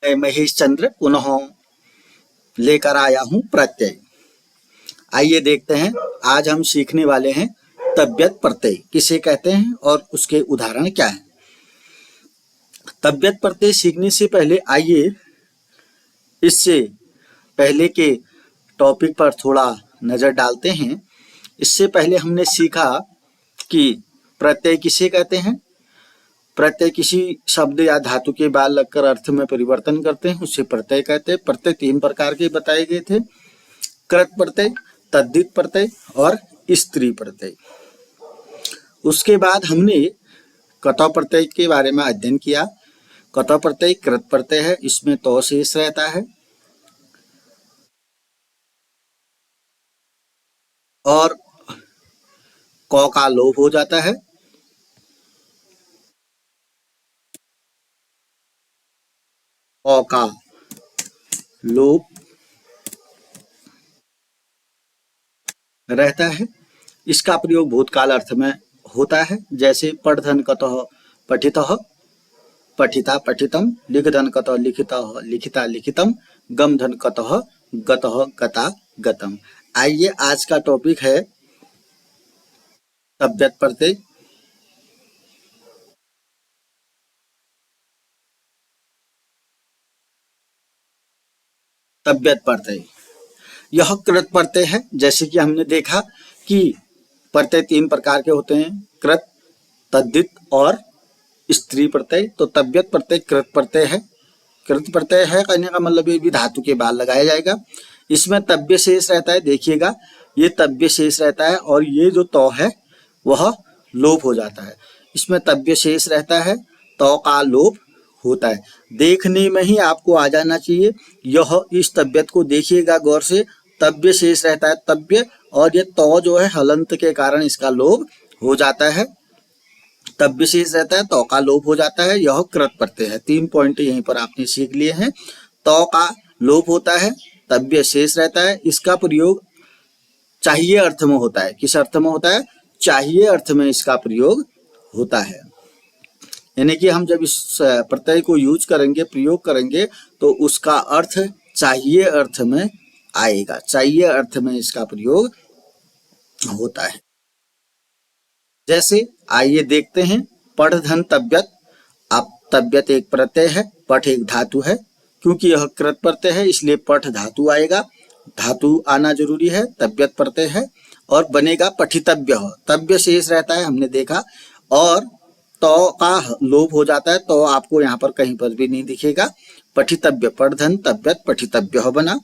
मैं महेश चंद्र पुनः लेकर आया हूँ प्रत्यय। आइए देखते हैं, आज हम सीखने वाले हैं तव्यत प्रत्यय किसे कहते हैं और उसके उदाहरण क्या हैं। तव्यत प्रत्यय सीखने से पहले आइए इससे पहले के टॉपिक पर थोड़ा नजर डालते हैं। इससे पहले हमने सीखा कि प्रत्यय किसे कहते हैं। प्रत्यय किसी शब्द या धातु के बाद लगकर अर्थ में परिवर्तन करते हैं, उसे प्रत्यय कहते हैं। प्रत्यय 3 प्रकार के बताए गए थे, कृत प्रत्यय, तद्धित प्रत्यय और स्त्री प्रत्यय। उसके बाद हमने कतौ प्रत्यय के बारे में अध्ययन किया। कतौ प्रत्यय कृत प्रत्यय है, इसमें तो शेष रहता है और क का लोप हो जाता है। क का लोप रहता है। इसका प्रयोग भूतकाल अर्थ में होता है, जैसे पठधन कतः पठितः, पठिता पठितम, लिखधन कतः लिखितः लिखिता लिखितम, गमधन कतः गतः गता गतम। आइए आज का टॉपिक है तव्यत प्रत्यय। तव्यत प्रत्यय यह कृत प्रत्यय है। जैसे कि हमने देखा कि प्रत्यय 3 प्रकार के होते हैं, कृत, तद्धित और स्त्री प्रत्यय। तो तव्यत प्रत्यय कृत प्रत्यय है। कृत प्रत्यय है कहने का मतलब ये भी धातु के बाद लगाया जाएगा। इसमें तव्य शेष रहता है, देखिएगा ये तव्य शेष रहता है और ये जो तौ है वह लोप हो जाता है। इसमें तव्य शेष रहता है, तौ का लोप होता है। देखने में ही आपको आ जाना चाहिए। यह इस तव्यत को देखिएगा गौर से, तव्य शेष रहता है तव्य, और ये तौ जो है हलंत के कारण इसका लोप हो जाता है। तव्य शेष रहता है, तौ का लोप हो जाता है। यह कृत प्रत्यय है। 3 पॉइंट यहीं पर आपने सीख लिए हैं। तौ का लोप होता है, तव्य शेष रहता है। इसका प्रयोग चाहिए अर्थ में होता है। किस अर्थ में होता है? चाहिए अर्थ में इसका प्रयोग होता है। यानी कि हम जब इस प्रत्यय को यूज करेंगे, प्रयोग करेंगे, तो उसका अर्थ चाहिए अर्थ में आएगा। चाहिए अर्थ में इसका प्रयोग होता है। जैसे आइए देखते हैं, पठधन तव्यत। अब तव्यत एक प्रत्यय है, पठ एक धातु है। क्योंकि यह कृत प्रत्यय है इसलिए पठ धातु आएगा, धातु आना जरूरी है। तव्यत प्रत्यय है और बनेगा पठितव्य। तव्य शेष रहता है, हमने देखा, और तो का लोप हो जाता है। तो आपको यहाँ पर कहीं पर भी नहीं दिखेगा। पठितव्य, पठधन तव्यत पठितव्य बना।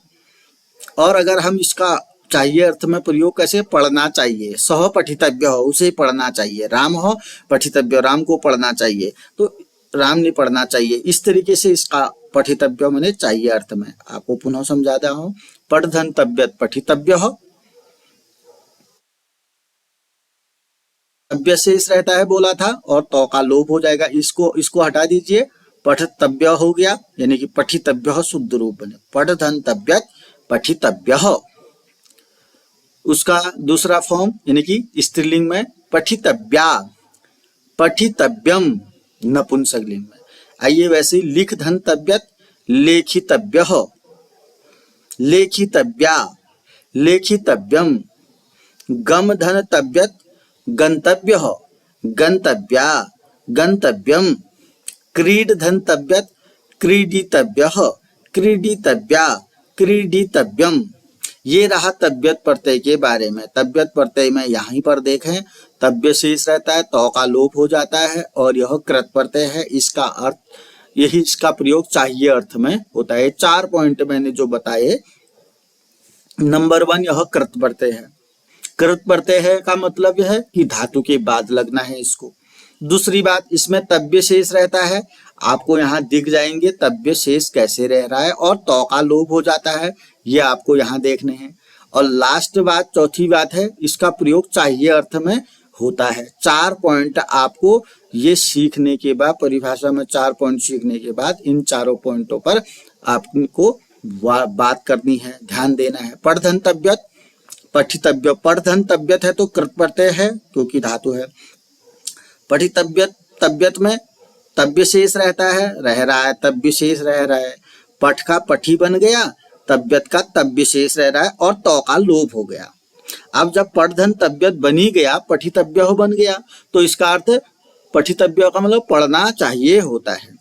और अगर हम इसका चाहिए अर्थ में प्रयोग कैसे, पढ़ना चाहिए। सह पठितव्य हो, उसे पढ़ना चाहिए। राम हो पठितव्य, राम को पढ़ना चाहिए, तो राम ने पढ़ना चाहिए। इस तरीके से इसका पठितव्य मैंने चाहिए अर्थ में आपको पुनः समझाता हूं। पठधन तव्यत पठितव्य हो, तव्य शेष रहता है बोला था, और तो का लोप हो जाएगा। इसको हटा दीजिए, पठतव्य हो गया, यानी कि पठितव्य शुद्ध रूप बने। पठधन तव्यत पठितव्य। उसका दूसरा फॉर्म यानी कि स्त्रीलिंग में पठितव्या, पठितव्यम नपुंसकलिंग में। आइए वैसे लिख धन तव्यत लेखितव्य, लेखितव्या, लेखितव्यम। गम धन तव्यत गंतव्य, गंतव्या, गंतव्यम। क्रीड धन तव्यत क्रीडितव्य, क्रीडितव्या, क्रीडितव्यम। ये रहा तव्यत प्रत्यय के बारे में। तव्यत प्रत्यय में यहीं पर देखें, तव्य शेष रहता है, तौ का लोप हो जाता है, और यह कृत प्रत्यय है। इसका अर्थ यही, इसका प्रयोग चाहिए अर्थ में होता है। 4 पॉइंट मैंने जो बताए। नंबर 1 यह कृत प्रत्यय है। कृत प्रत्यय है का मतलब यह है कि धातु के बाद लगना है इसको। दूसरी बात, इसमें तव्य शेष रहता है। आपको यहाँ दिख जाएंगे तव्य शेष कैसे रह रहा है, और तौ का लोप हो जाता है, ये आपको यहाँ देखने हैं। और लास्ट बात, चौथी बात है, इसका प्रयोग चाहिए अर्थ में होता है। 4 पॉइंट आपको ये सीखने के बाद, परिभाषा में 4 पॉइंट सीखने के बाद, इन चारों पॉइंटों पर आपको बात करनी है, ध्यान देना है। पठधन तव्यत पठितव्य, पठधन तव्यत है तो कृत प्रत्यय है क्योंकि धातु है। पठितव्यत, तव्यत में तव्य शेष रहता है, रह रहा है, तव्य शेष रह रहा है। पठ का पठी बन गया, तबियत का तब्य शेष रह रहा है और तौ का लोप हो गया। अब जब पठधन तबियत बनी गया, पठितव्य हो बन गया, तो इसका अर्थ पठितव्य का मतलब पढ़ना चाहिए होता है।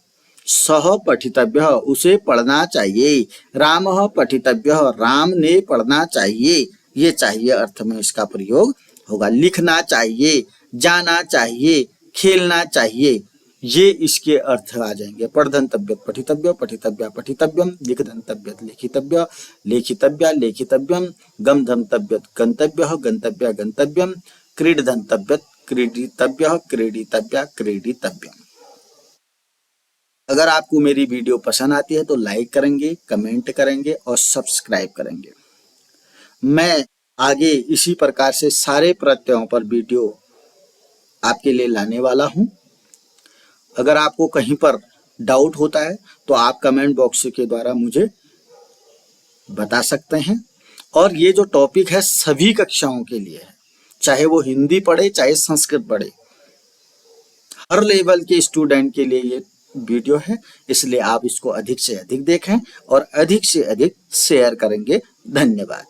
सह पठितव्य, उसे पढ़ना चाहिए। रामः पठितव्य, राम ने पढ़ना चाहिए। ये चाहिए अर्थ में इसका प्रयोग होगा। लिखना चाहिए, जाना चाहिए, खेलना चाहिए, ये इसके अर्थ आ जाएंगे। पठधन तब्यत पठितव्य, पठितव्य पठितव्यम, लिखधन तब्यत लिखितव्य, लेखितव्य लेखितव्यम, गमधम तब्यत गंतव्य, गंतव्य गंतव्यम, क्रीडधन तब्यत क्रीडितव्य, क्रीडितव्य क्रीडितव्यम। अगर आपको मेरी वीडियो पसंद आती है तो लाइक करेंगे, कमेंट करेंगे और सब्सक्राइब करेंगे। मैं आगे इसी प्रकार से सारे प्रत्ययों पर वीडियो आपके लिए लाने वाला हूं। अगर आपको कहीं पर डाउट होता है तो आप कमेंट बॉक्स के द्वारा मुझे बता सकते हैं। और ये जो टॉपिक है सभी कक्षाओं के लिए है, चाहे वो हिंदी पढ़े चाहे संस्कृत पढ़े, हर लेवल के स्टूडेंट के लिए ये वीडियो है। इसलिए आप इसको अधिक से अधिक देखें और अधिक से अधिक शेयर करेंगे। धन्यवाद।